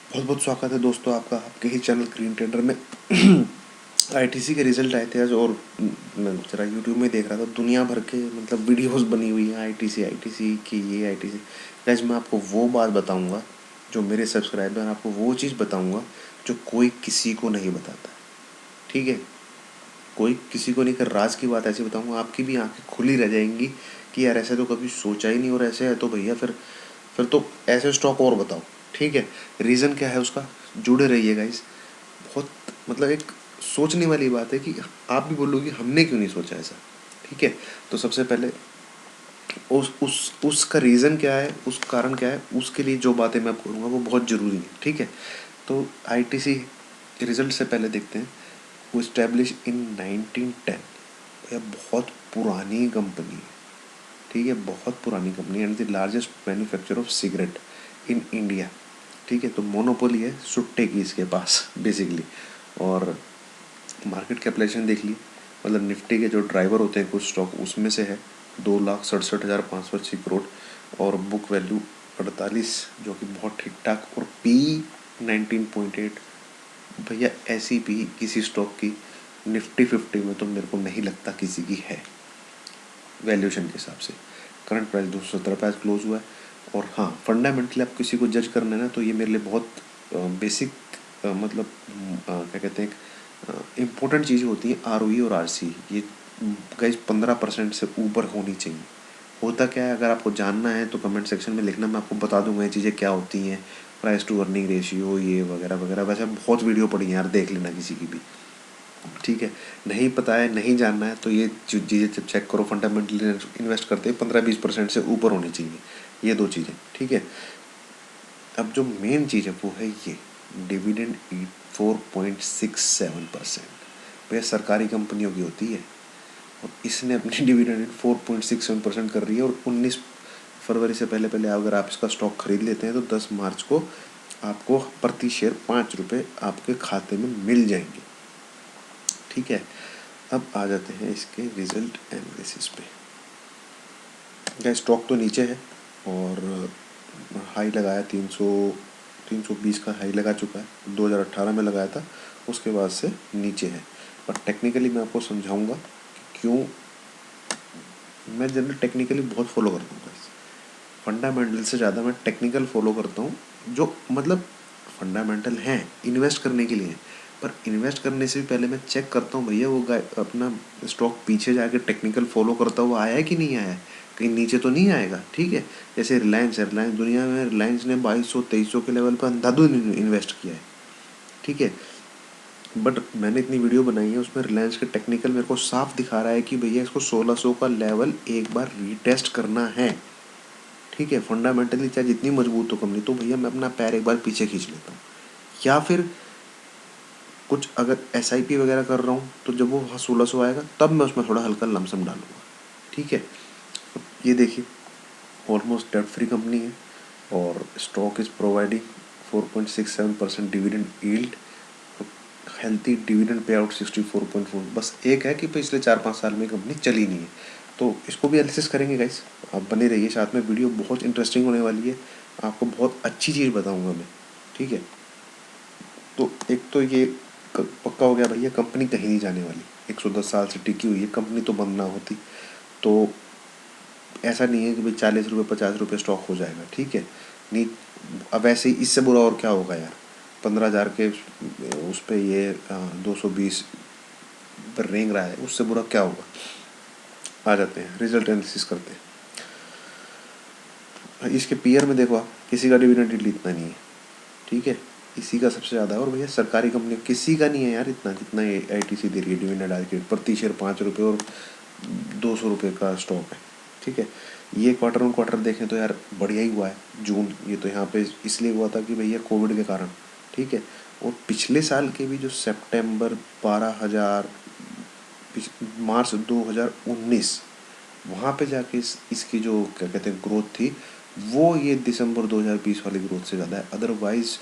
बहुत बहुत स्वागत है दोस्तों आपका आपके ही चैनल ग्रीन ट्रेडर में। आईटीसी के रिजल्ट आए थे आज, और मैं जरा यूट्यूब में देख रहा था, दुनिया भर के मतलब वीडियोस बनी हुई हैं आईटीसी आईटीसी की, ये आईटीसी। गाइस मैं आपको वो बात बताऊंगा जो मेरे सब्सक्राइबर, आपको वो चीज़ बताऊंगा जो कोई किसी को नहीं बताता। ठीक है, कोई किसी को नहीं कर, राज की बात ऐसी बताऊंगा, आपकी भी आंखें खुली रह जाएंगी कि यार ऐसे तो कभी सोचा ही नहीं, और ऐसे है तो भैया फिर तो ऐसे स्टॉक और बताओ। ठीक है, रीज़न क्या है उसका, जुड़े रहिए गाइस। बहुत मतलब एक सोचने वाली बात है कि आप भी बोलोगे हमने क्यों नहीं सोचा ऐसा। ठीक है, तो सबसे पहले उसका रीज़न क्या है, उस कारण क्या है, उसके लिए जो बातें मैं करूँगा वो बहुत ज़रूरी है। ठीक है, तो आईटीसी रिजल्ट से पहले देखते हैं। वो इस्टेब्लिश इन 1910। यह बहुत पुरानी कंपनी है। ठीक है, बहुत पुरानी company and the largest manufacture of cigarette in India. ठीक है, तो मोनोपोली है सुट्टे की इसके पास बेसिकली। और मार्केट कैपिटलाइजेशन देख ली, मतलब निफ्टी के जो ड्राइवर होते हैं कुछ स्टॉक, उसमें से है 2,67,580 करोड़, और बुक वैल्यू 48, जो कि बहुत ठीक ठाक, और पी 19.8। भैया ऐसी पी किसी स्टॉक की निफ्टी 50 में तो मेरे को नहीं लगता किसी की है वैल्यूएशन के हिसाब से। करंट प्राइस 217 पे आज क्लोज हुआ है। और हाँ, फंडामेंटली आप किसी को जज करना है ना, तो ये मेरे लिए बहुत बेसिक मतलब क्या कहते हैं, इम्पोर्टेंट चीज़ें होती हैं, आरओई और आरसी। ये गाइस 15% से ऊपर होनी चाहिए। होता क्या है, अगर आपको जानना है तो कमेंट सेक्शन में लिखना, मैं आपको बता दूंगा ये चीज़ें क्या होती हैं। प्राइस टू अर्निंग रेशियो, ये वगैरह वगैरह, वैसे बहुत वीडियो पड़ी हैं यार, देख लेना किसी की भी। ठीक है, नहीं पता है, नहीं जानना है, तो ये चीज़ें जब चेक करो, फंडामेंटली इन्वेस्ट करते हैं 15-20% से ऊपर होनी चाहिए, ये दो चीज़ें। ठीक है, अब जो मेन चीज़ है वो है ये डिविडेंड 4.67%। भैया सरकारी कंपनियों की होती है, और इसने अपनी डिविडेंड 4.67% कर रही है। और 19 फरवरी से पहले पहले अगर आप इसका स्टॉक खरीद लेते हैं तो 10 मार्च को आपको प्रति शेयर 5 रुपये आपके खाते में मिल जाएंगे। ठीक है, अब आ जाते हैं इसके रिजल्ट एनालिसिस पे। क्या स्टॉक तो नीचे है, और हाई लगाया 320 का हाई लगा चुका है, 2018 में लगाया था, उसके बाद से नीचे है। और टेक्निकली मैं आपको समझाऊंगा कि क्यों। मैं जनरल टेक्निकली बहुत फॉलो करता हूँ, फंडामेंटल से ज़्यादा मैं टेक्निकल फॉलो करता हूँ। जो मतलब फंडामेंटल हैं इन्वेस्ट करने के लिए, पर इन्वेस्ट करने से भी पहले मैं चेक करता हूँ भैया वो अपना स्टॉक पीछे जाके टेक्निकल फॉलो करता हुआ आया है कि नहीं आया है, कहीं नीचे तो नहीं आएगा। ठीक है, जैसे रिलायंस है, रिलायंस दुनिया में रिलायंस ने 2200-2300 के लेवल पर अंधाधुंध इन्वेस्ट किया है। ठीक है, बट मैंने इतनी वीडियो बनाई है, उसमें रिलायंस के टेक्निकल मेरे को साफ दिखा रहा है कि भैया इसको 1600 का लेवल एक बार रीटेस्ट करना है। ठीक है, फंडामेंटली चाहे जितनी मजबूत हो कंपनी, तो भैया मैं अपना पैर एक बार पीछे खींच लेता हूँ। या फिर कुछ अगर SIP वगैरह कर रहा हूँ, तो जब वो 1600 आएगा तब मैं उसमें थोड़ा हल्का लमसम डालूंगा। ठीक है, ये देखिए ऑलमोस्ट डेट फ्री कंपनी है, और stock is providing 4.67% dividend yield, healthy dividend pay out 64.4। बस एक है कि पिछले 4-5 साल में कंपनी चली नहीं है, तो इसको भी एनालिसिस करेंगे गाइस। आप बने रहिए साथ में, वीडियो बहुत इंटरेस्टिंग होने वाली है, आपको बहुत अच्छी चीज़ बताऊंगा मैं। ठीक है, तो एक तो ये पक्का हो गया भैया, कंपनी कहीं नहीं जाने वाली, 110 साल से टिकी हुई है कंपनी, तो बंद ना होती। तो ऐसा नहीं है कि भाई 40 रुपये 50 रुपये स्टॉक हो जाएगा। ठीक है, नहीं, अब वैसे ही इससे बुरा और क्या होगा यार, 15,000 के उस पर ये 220 पर रेंग रहा है, उससे बुरा क्या होगा। आ जाते हैं रिजल्ट एनालिसिस करते हैं। इसके पीयर में देखो आप, किसी का डिविडेंड यील्ड इतना नहीं है। ठीक है, इसी का सबसे ज़्यादा है, और भैया सरकारी कंपनी किसी का नहीं है यार इतना, जितना आईटीसी दे रही है डिविडेंड आज के प्रति शेयर 5 रुपये, और 200 रुपये का स्टॉक है। ठीक है, ये क्वार्टर ऑन क्वार्टर देखें तो यार बढ़िया ही हुआ है जून, ये तो यहाँ पे इसलिए हुआ था कि भैया कोविड के कारण। ठीक है, और पिछले साल के भी जो सितंबर 12,000, मार्च 2019, वहाँ पे जाके इसकी जो क्या कहते हैं ग्रोथ थी, वो ये दिसंबर 2020 वाली ग्रोथ से ज़्यादा है। अदरवाइज़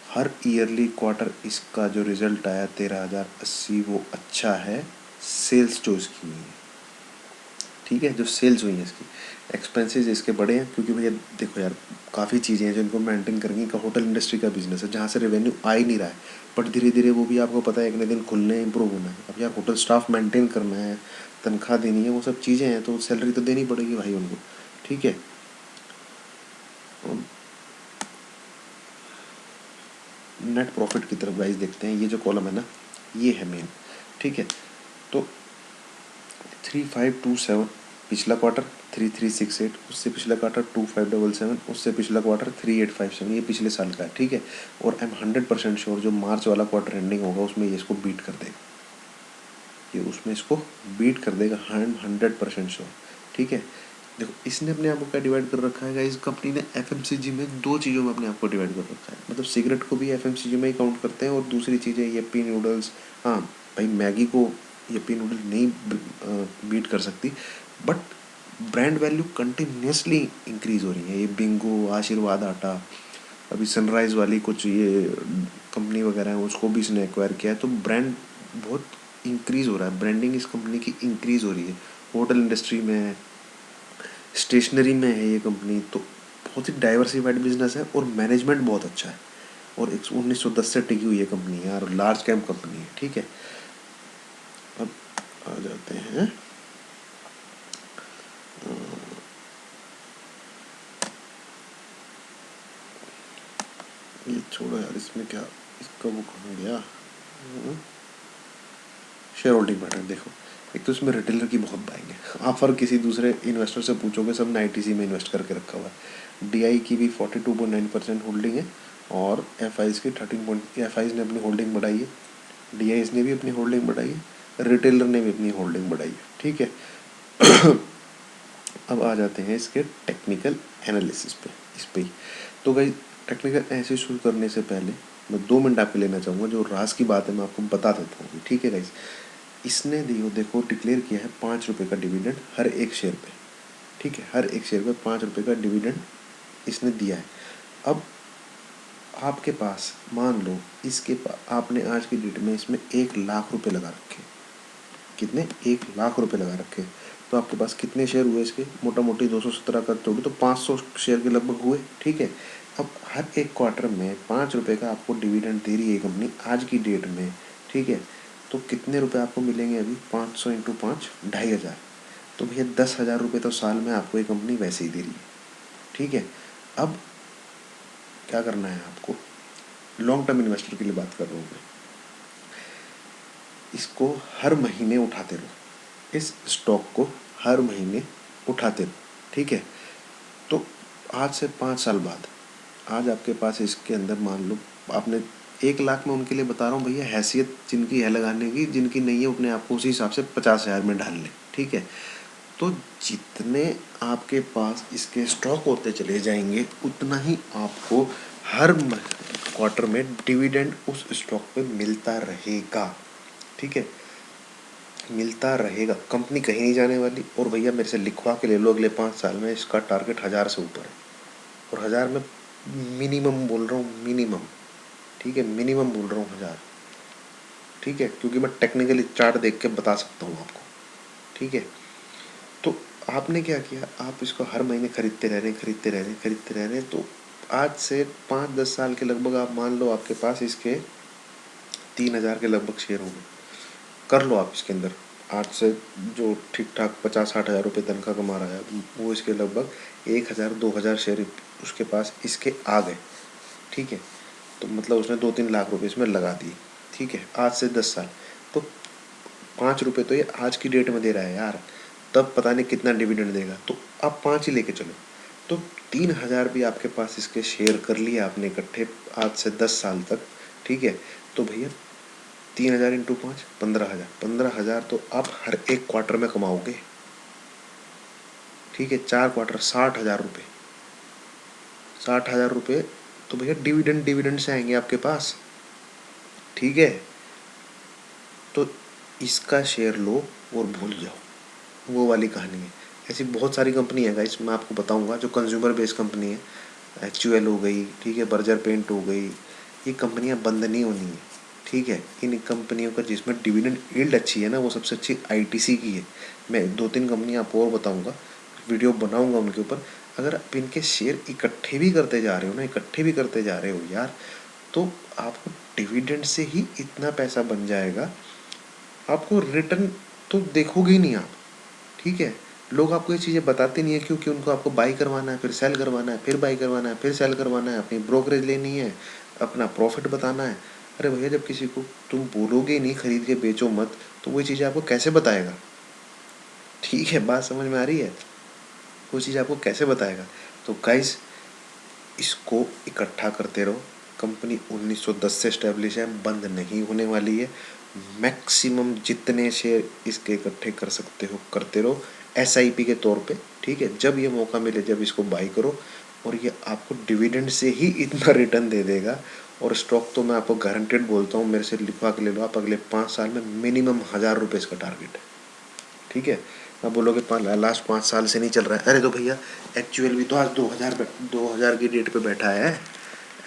हर ईयरली क्वार्टर इसका जो रिज़ल्ट आया 13,080, वो अच्छा है। सेल्स जो इसकी हुई है, ठीक है, जो सेल्स हुई है इसकी, एक्सपेंसेस इसके बड़े हैं क्योंकि भैया देखो यार, काफ़ी चीज़ें हैं जिनको मेंटेन करेंगी। का होटल इंडस्ट्री का बिजनेस है जहाँ से रेवेन्यू आ ही नहीं रहा है, बट धीरे धीरे वो भी आपको पता है एक न दिन खुलने इम्प्रूव होना है। अब यार होटल स्टाफ मेंटेन करना है, तनख्वाह देनी है, वो सब चीज़ें हैं, तो सैलरी तो देनी पड़ेगी भाई उनको, ठीक है। नेट प्रॉफिट की तरफ गाइस देखते हैं, ये जो कॉलम है ना, ये है मेन, ठीक है। तो 3527 पिछला क्वार्टर, 3368 उससे पिछला क्वार्टर, 2577 उससे पिछला क्वार्टर, 3857 ये पिछले साल का है, ठीक है। और आई एम 100% श्योर जो मार्च वाला क्वार्टर एंडिंग होगा उसमें ये इसको बीट कर देगा, ये उसमें इसको बीट कर देगा, 100% श्योर, ठीक है। देखो इसने अपने आप को क्या डिवाइड कर रखा है, इस कंपनी ने एफएमसीजी में दो चीज़ों में अपने आप को डिवाइड कर रखा है। मतलब सिगरेट को भी एफएमसीजी में ही काउंट करते हैं, और दूसरी चीज़ें यप्पी नूडल्स, हाँ भाई मैगी को यप्पी नूडल नहीं बीट कर सकती, but brand value continuously increase हो रही है। ये बिंगो, आशीर्वाद आटा, अभी सनराइज वाली कुछ ये कंपनी वगैरह है उसको भी इसने एक्वायर किया है, तो ब्रांड बहुत इंक्रीज हो रहा है, ब्रांडिंग इस कंपनी की इंक्रीज हो रही है। होटल इंडस्ट्री में है, स्टेशनरी में है ये कंपनी, तो बहुत ही डाइवर्सिफाइड बिजनेस है, और मैनेजमेंट बहुत अच्छा है, और 1910 से टिकी हुई है कंपनी है, और लार्ज कैप कंपनी है, ठीक है। अब आ जाते हैं ये छोड़ो यार, इसमें क्या, इसका वो कहाँ गया, शेयर होल्डिंग पैटर्न देखो। एक तो इसमें रिटेलर की बहुत बाइंग है, आप हर किसी दूसरे इन्वेस्टर से पूछोगे सब ने आईटीसी में इन्वेस्ट करके रखा हुआ है। डीआई की भी 42.9% होल्डिंग है, और एफ आईज की 13 एफ आईज ने अपनी होल्डिंग बढ़ाई है, डी आईज ने भी अपनी होल्डिंग बढ़ाई है, रिटेलर ने भी अपनी होल्डिंग बढ़ाई है, ठीक है। अब आ जाते हैं इसके टेक्निकल एनालिसिस पे, इस पे ही। तो भाई टेक्निकल एनालिसिस शुरू करने से पहले मैं 2 मिनट आपके लेना चाहूँगा, जो राज की बात है मैं आपको बता देता हूँ, ठीक है गाइस। इसने देखो डिक्लेयर किया है 5 रुपये का डिविडेंड हर एक शेयर पे, ठीक है। हर एक शेयर पे 5 रुपये का डिविडेंड इसने दिया है। अब आपके पास मान लो आपने आज की डेट में इसमें 1 लाख रुपए लगा रखे, कितने, 1 लाख रुपए लगा रखे, तो आपके पास कितने शेयर हुए इसके, मोटा मोटी 217 कर दोगे तो 500 शेयर के लगभग हुए, ठीक है। अब हर एक क्वार्टर में 5 रुपये का आपको डिविडेंड दे रही है कंपनी आज की डेट में, ठीक है। तो कितने रुपए आपको मिलेंगे अभी, 500 इंटू 5, 2500, तो भैया 10,000 रुपये तो साल में आपको ये कंपनी वैसे ही दे रही है, ठीक है। अब क्या करना है आपको, लॉन्ग टर्म इन्वेस्टर के लिए बात कर रहा हूँ मैं, इसको हर महीने उठाते रहो, इस स्टॉक को हर महीने उठाते रहो, ठीक है। तो आज से 5 साल बाद आज आपके पास इसके अंदर मान लो आपने 1 लाख में, उनके लिए बता रहा हूँ भैया, हैसियत जिनकी है लगाने की, जिनकी नहीं है अपने आपको उसी हिसाब से 50,000 में डाल लें, ठीक है। तो जितने आपके पास इसके स्टॉक होते चले जाएंगे उतना ही आपको हर क्वार्टर में डिविडेंड उस स्टॉक पे मिलता रहेगा, ठीक है, मिलता रहेगा। कंपनी कहीं नहीं जाने वाली, और भैया मेरे से लिखवा के ले लो, अगले 5 साल में इसका टारगेट 1000 से ऊपर है, और 1000 में मिनिमम बोल रहा हूँ, मिनिमम, ठीक है, मिनिमम बोल रहा हूँ 1000, ठीक है, क्योंकि मैं टेक्निकली चार्ट देख के बता सकता हूँ आपको, ठीक है। तो आपने क्या किया, आप इसको हर महीने खरीदते रह रहे हैं, खरीदते रह रहे हैं, खरीदते रह रहे हैं, तो आज से 5-10 साल के लगभग आप मान लो आपके पास इसके 3000 के लगभग शेयर होंगे, कर लो आप इसके अंदर। आज से जो ठीक ठाक 50-60 हज़ार रुपये तनख्वाह कमा रहा है वो इसके लगभग 1000-2000 शेयर उसके पास इसके आ गए, ठीक है। तो मतलब उसने 2-3 लाख रुपए इसमें लगा दिए, ठीक है, आज से 10 साल। तो 5 रुपये तो ये आज की डेट में दे रहा है यार, तब पता नहीं कितना डिविडेंड देगा, तो आप 5 ही लेके चलो, तो 3000 भी आपके पास इसके शेयर कर लिए आपने इकट्ठे आज से 10 साल तक, ठीक है। तो भैया 3000 इंटू 5, 15,000, 15,000 तो आप हर एक क्वार्टर में कमाओगे, ठीक है। 4 क्वार्टर, 60,000 रुपये, 60,000 रुपये तो भैया डिविडेंड से आएंगे आपके पास, ठीक है। तो इसका शेयर लो और भूल जाओ, वो वाली कहानी है। ऐसी बहुत सारी कंपनी है गाइस, मैं आपको बताऊंगा जो कंज्यूमर बेस्ड कंपनी है, HUL हो गई, ठीक है, बर्जर पेंट हो गई, ये कंपनियां बंद नहीं होनी है, ठीक है। इन कंपनियों का जिसमें डिविडेंड यील्ड अच्छी है ना, वो सबसे अच्छी ITC की है। मैं 2-3 कंपनियां आपको और बताऊंगा, वीडियो बनाऊंगा उनके ऊपर। अगर आप इनके शेयर इकट्ठे भी करते जा रहे हो ना, इकट्ठे भी करते जा रहे हो यार, तो आपको डिविडेंड से ही इतना पैसा बन जाएगा, आपको रिटर्न तो देखोगे ही नहीं आप। ठीक है, लोग आपको ये चीज़ें बताते नहीं है क्योंकि उनको आपको बाई करवाना है, फिर सेल करवाना है, फिर बाई करवाना है, फिर सेल करवाना है, अपनी ब्रोकरेज लेनी है, अपना प्रॉफिट बताना है। अरे भैया, जब किसी को तुम बोलोगे ही नहीं खरीद के बेचो मत, तो वो चीज़ें आपको कैसे बताएगा? ठीक है, बात समझ में आ रही है? वो चीज़ आपको कैसे बताएगा? तो गाइस, इसको इकट्ठा करते रहो। कंपनी 1910 से इस्टेब्लिश है, बंद नहीं होने वाली है। मैक्सिमम जितने शेयर इसके इकट्ठे कर सकते हो करते रहो, SIP के तौर पे। ठीक है, जब ये मौका मिले जब इसको बाई करो, और ये आपको डिविडेंड से ही इतना रिटर्न दे देगा। और स्टॉक तो मैं आपको गारंटेड बोलता हूँ, मेरे से लिखवा के ले लो आप, अगले 5 साल में मिनिमम 1000 रुपये इसका टारगेट है। ठीक है, अब बोलोगे लास्ट 5 साल से नहीं चल रहा है। अरे तो भैया, एक्चुअल भी तो आज 2000 की डेट पे बैठा है।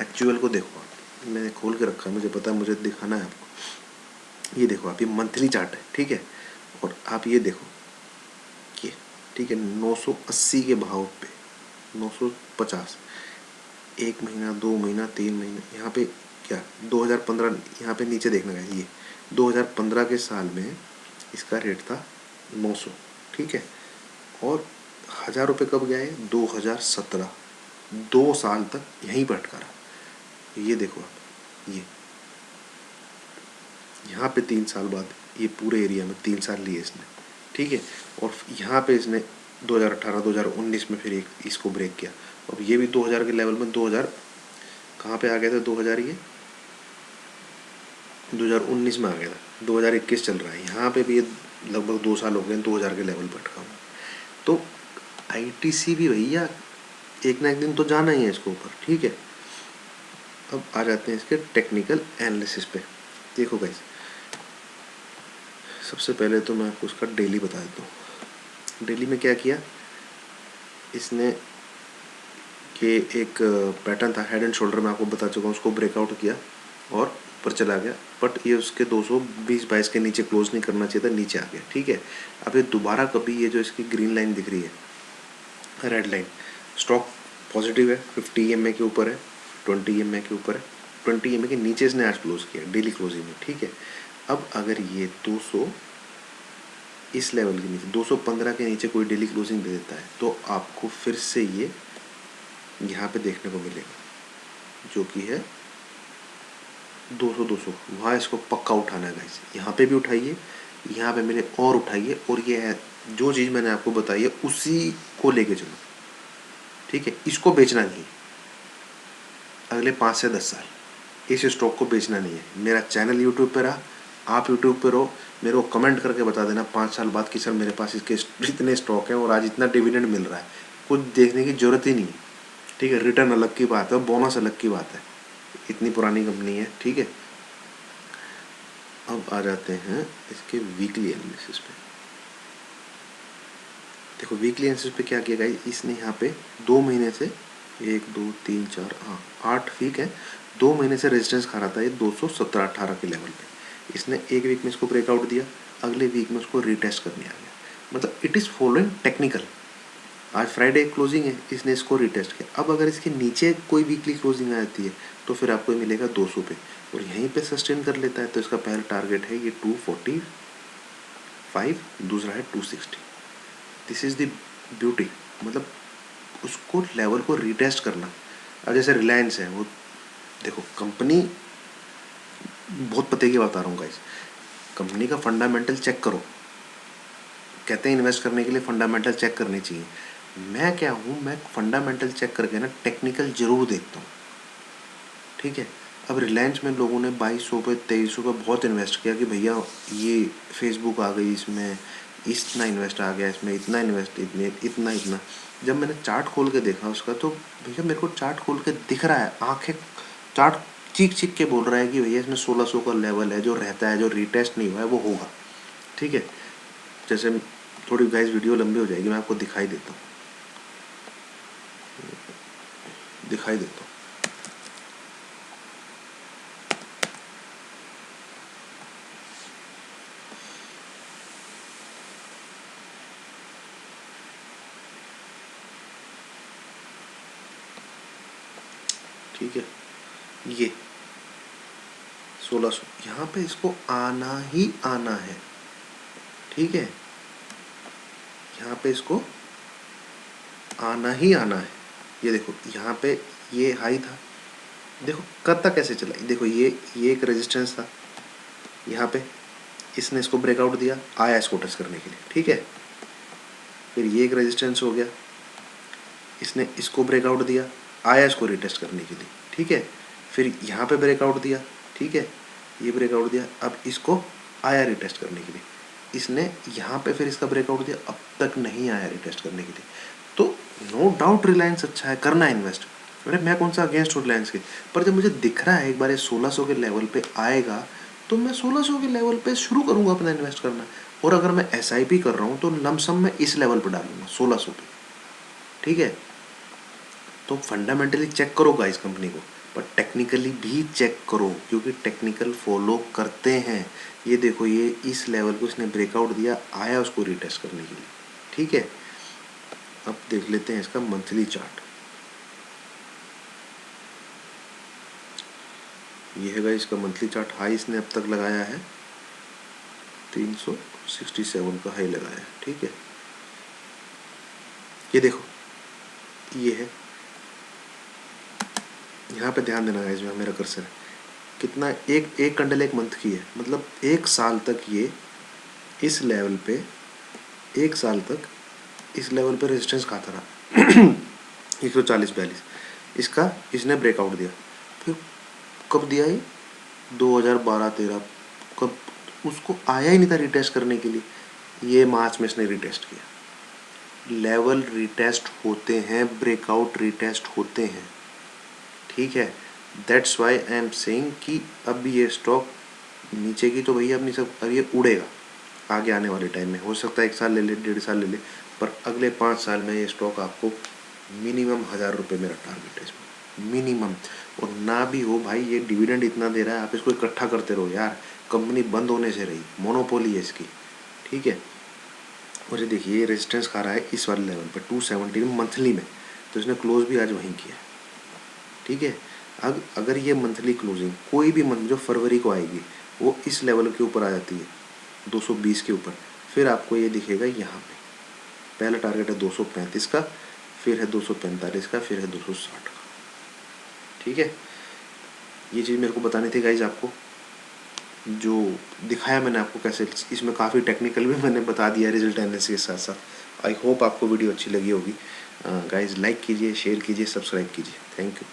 एक्चुअल को देखो, मैंने खोल के रखा है, मुझे पता है, मुझे दिखाना है आपको। ये देखो आप, ये मंथली चार्ट है। ठीक है, और आप ये देखो ये, ठीक है, 980 के भाव पे 950, 1 महीना, 2 महीना, 3 महीना, यहाँ पे क्या 2015, यहाँ पे नीचे देखना है, ये 2015 के साल में इसका रेट था 900। ठीक है, और 1000 रुपये कब गया है? 2017। 2 साल तक यहीं पर अटका रहा। ये देखो आप, ये यहाँ पे 3 साल बाद, ये पूरे एरिया में 3 साल लिए इसने। ठीक है, और यहाँ पे इसने 2018-2019 में फिर एक इसको ब्रेक किया। अब ये भी 2000 के लेवल में, 2000 कहाँ पे आ गया था? 2000 ये 2019 में आ गया था, 2021 चल रहा है। यहाँ पे भी ये लगभग 2 साल हो गए 2000 के लेवल पर अटका हुआ। तो ITC भी भैया एक ना एक दिन तो जाना ही है इसके ऊपर। ठीक है, अब आ जाते हैं इसके टेक्निकल एनालिसिस पे। देखो गाइस, सबसे पहले तो मैं आपको उसका डेली बता देता हूँ। डेली में क्या किया इसने, कि एक पैटर्न था हेड एंड शोल्डर, मैं आपको बता चुका हूँ, उसको ब्रेकआउट किया और ऊपर चला गया, बट ये उसके 220-22 के नीचे क्लोज नहीं करना चाहिए था, नीचे आ गया। ठीक है, अब ये दोबारा कभी, ये जो इसकी ग्रीन लाइन दिख रही है, रेड लाइन, स्टॉक पॉजिटिव है, 50 EMA के ऊपर है, 20 EMA के ऊपर है, 20 EMA के नीचे इसने आज क्लोज किया डेली क्लोजिंग में। ठीक है, अब अगर ये 200 इस लेवल के नीचे, 215 के नीचे कोई डेली क्लोजिंग दे देता है, तो आपको फिर से ये यहाँ पे देखने को मिलेगा, जो कि है 200 वहाँ इसको पक्का उठाना है गाइस। यहाँ पे भी उठाइए, यहाँ पे मेरे और उठाइए, और ये है जो चीज़ मैंने आपको बताई है उसी को लेके चलो। ठीक है, इसको बेचना नहीं अगले 5 से 10 साल, इस स्टॉक को बेचना नहीं है। मेरा चैनल यूट्यूब पे रहा, आप यूट्यूब पे रहो, मेरे को कमेंट करके बता देना 5 साल बाद कि सर मेरे पास इसके इतने स्टॉक हैं और आज इतना डिविडेंड मिल रहा है। कुछ देखने की ज़रूरत ही नहीं है। ठीक है, रिटर्न अलग की बात है, बोनस अलग की बात है, इतनी पुरानी कंपनी है। ठीक है, अब आ जाते हैं इसके वीकली एनालिसिस पे। देखो वीकली एनालिसिस पे क्या किया गाइस, इसने यहाँ पे 2 महीने से 1 2 3 4 हाँ 8 वीक है, 2 महीने से रेजिस्टेंस खा रहा था ये 217-18 के लेवल पे। इसने एक वीक में इसको ब्रेकआउट दिया, अगले वीक में उसको रीटेस्ट करने आ गया। मतलब इट इज़ फॉलोइंग टेक्निकल। आज फ्राइडे क्लोजिंग है, इसने इसको रिटेस्ट किया। अब अगर इसके नीचे कोई वीकली क्लोजिंग आ जाती है तो फिर आपको मिलेगा 200 पे, और यहीं पे सस्टेन कर लेता है तो इसका पहला टारगेट है ये 245, दूसरा है 260। दिस इज़ द ब्यूटी, मतलब उसको लेवल को रिटेस्ट करना। अब जैसे रिलायंस है, वो देखो कंपनी, बहुत पते की बता रहा हूँ गाइस, कंपनी का फंडामेंटल चेक करो। कहते हैं इन्वेस्ट करने के लिए फंडामेंटल चेक करनी चाहिए। मैं क्या हूँ, मैं फंडामेंटल चेक करके ना टेक्निकल जरूर देखता हूँ। ठीक है, अब रिलायंस में लोगों ने 2200 पे 2300 पे बहुत इन्वेस्ट किया कि भैया ये फेसबुक आ गई, इसमें इतना इन्वेस्ट आ गया, इसमें इतना इन्वेस्ट, इतने इतना इतना। जब मैंने चार्ट खोल के देखा उसका, तो भैया मेरे को चार्ट खोल के दिख रहा है, आंखें चार्ट चीख चीख के बोल रहा है कि भैया इसमें 1600 का लेवल है जो रहता है, जो रिटेस्ट नहीं हुआ है वो होगा। ठीक है, जैसे थोड़ी गाइस वीडियो लंबी हो जाएगी, मैं आपको दिखाई देता हूँ, दिखाई देता हूँ। ठीक है, ये 1600, यहाँ पे इसको आना ही आना है, ठीक है, यहाँ पे इसको आना ही आना है। ये देखो यहाँ पे ये हाई था, देखो करता कैसे चला, देखो ये एक रेजिस्टेंस था यहाँ पे, इसने इसको ब्रेकआउट दिया, आया इसको टच करने के लिए, ठीक है, फिर ये एक रेजिस्टेंस हो गया, इसने इसको ब्रेकआउट दिया, आया इसको रिटेस्ट करने के लिए, ठीक है, फिर यहाँ पे ब्रेकआउट दिया, ठीक है, ये ब्रेकआउट दिया, अब इसको आया रिटेस्ट करने के लिए, इसने यहाँ पे फिर इसका ब्रेकआउट दिया, अब तक नहीं आया रिटेस्ट करने के लिए। तो नो डाउट रिलायंस अच्छा है, करना है इन्वेस्ट, अरे मैं कौन सा अगेंस्ट हूँ रिलायंस के, पर जब मुझे दिख रहा है एक बार ये 1600 के लेवल पे आएगा तो मैं 1600 के लेवल पे शुरू करूँगा अपना इन्वेस्ट करना। और अगर मैं SIP कर रहा हूँ तो लमसम मैं इस लेवल पर डालूंगा 1600 पे, ठीक है। तो फंडामेंटली चेक करो गाइस कंपनी को, पर टेक्निकली भी चेक करो, क्योंकि टेक्निकल फॉलो करते हैं। ये देखो ये इस लेवल को इसने ब्रेकआउट दिया, आया उसको रिटेस्ट करने के लिए, ठीक है। अब देख लेते हैं इसका मंथली चार्ट। ये है गाइस इसका मंथली चार्ट, हाई इसने अब तक लगाया है 367 का हाई लगाया है, ठीक है। ये देखो ये है, यहाँ पे ध्यान देना गाइस, मेरा कर्सर है कितना, एक कैंडल एक मंथ की है, मतलब एक साल तक ये इस लेवल पे, एक साल तक इस लेवल पे रेजिस्टेंस खाता रहा 140-42, इसका इसने ब्रेकआउट दिया, फिर कब दिया ये 2012-13, कब उसको आया ही नहीं था रिटेस्ट करने के लिए, ये मार्च में इसने रिटेस्ट किया। लेवल रिटेस्ट होते हैं, ब्रेकआउट रिटेस्ट होते हैं, ठीक है। That's why I am saying कि अब ये स्टॉक नीचे की तो भैया अपनी सब, अब ये उड़ेगा आगे आने वाले टाइम में, हो सकता है 1 साल ले ले, 1.5 साल ले ले, पर अगले 5 साल में ये स्टॉक आपको मिनिमम 1000 रुपये मेरा टारगेट है इसमें, मिनिमम। और ना भी हो भाई, ये डिविडेंड इतना दे रहा है, आप इसको इकट्ठा करते रहो यार, कंपनी बंद होने से रही, मोनोपोली है इसकी, ठीक है। और ये देखिए ये रेजिस्टेंस खा रहा है इस वाले लेवल पर 270 में मंथली में, तो इसने क्लोज भी आज वहीं किया, ठीक है। अब अगर ये मंथली क्लोजिंग कोई भी मंथ जो फरवरी को आएगी वो इस लेवल के ऊपर आ जाती है 220 के ऊपर, फिर आपको ये दिखेगा यहाँ पे पहला टारगेट है 235 का, फिर है 245 का, फिर है 260 का, ठीक है। ये चीज़ मेरे को बतानी थी गाइज आपको, जो दिखाया मैंने आपको कैसे, इसमें काफ़ी टेक्निकल भी मैंने बता दिया रिजल्ट एनालिसिस के साथ साथ। आई होप आपको वीडियो अच्छी लगी होगी। गाइज लाइक कीजिए, शेयर कीजिए, सब्सक्राइब कीजिए, थैंक यू।